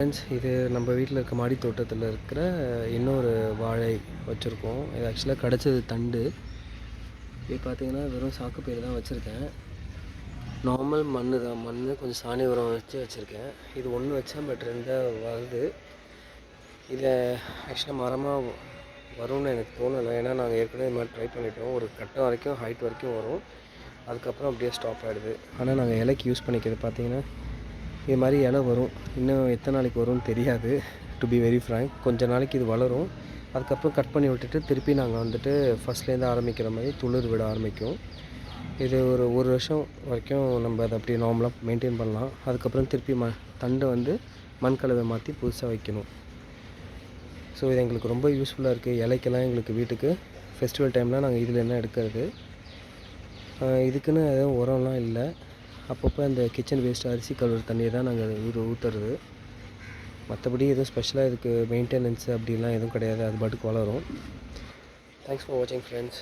Friends, இது நம்ம வீட்டில் இருக்க மாடி தோட்டத்தில் இருக்கிற இன்னொரு வாழை வச்சுருக்கோம். இது ஆக்சுவலாக கிடச்சது தண்டு. இது பார்த்திங்கன்னா வெறும் சாக்குப்பையில் தான் வச்சுருக்கேன். நார்மல் மண் தான், மண் கொஞ்சம் சாணி உரம் வச்சுருக்கேன். இது ஒன்று வச்சேன், பட் ரெண்டாக வருது. இதை ஆக்சுவலாக மரமாக வரும்னு எனக்கு தோணலை. ஏன்னா நாங்கள் ஏற்கனவே இது மாதிரி ட்ரை பண்ணிட்டோம். ஒரு கட்டம் வரைக்கும், ஹைட் வரைக்கும் வரும். அதுக்கப்புறம் அப்படியே ஸ்டாப் ஆகிடுது. ஆனால் நாங்கள் இலைக்கு யூஸ் பண்ணிக்கிறது பார்த்திங்கன்னா இது மாதிரி இலை வரும். இன்னும் எத்தனை நாளைக்கு வரும்னு தெரியாது, டு பி வெரி ஃப்ராங்க். கொஞ்சம் நாளைக்கு இது வளரும். அதுக்கப்புறம் கட் பண்ணி விட்டுட்டு திருப்பி நாங்கள் வந்துட்டு ஃபஸ்ட்லேருந்து ஆரம்பிக்கிற மாதிரி துளிர் விட ஆரம்பிக்கும். இது ஒரு வருஷம் வரைக்கும் நம்ம அதை அப்படியே நார்மலாக மெயின்டைன் பண்ணலாம். அதுக்கப்புறம் திருப்பி தண்டை வந்து மண்கலவை மாற்றி புதுசாக வைக்கணும். ஸோ இது எங்களுக்கு ரொம்ப யூஸ்ஃபுல்லாக இருக்குது. இலைக்கெல்லாம் எங்களுக்கு வீட்டுக்கு ஃபெஸ்டிவல் டைம்லாம் நாங்கள் இதில் என்ன எடுக்கிறது. இதுக்குன்னு எதுவும் உரம்லாம் இல்லை. அப்பப்போ அந்த கிச்சன் வேஸ்ட் அரிசி கழுவுற தண்ணியை தான் நாங்கள் ஊற்றுறது. மற்றபடி எதுவும் ஸ்பெஷலாக இதுக்கு மெயின்டெனன்ஸு அப்படிலாம் எதுவும் கிடையாது. அது பாட்டுக்கு வளரும். தேங்க்ஸ் ஃபார் வாட்சிங் ஃப்ரெண்ட்ஸ்.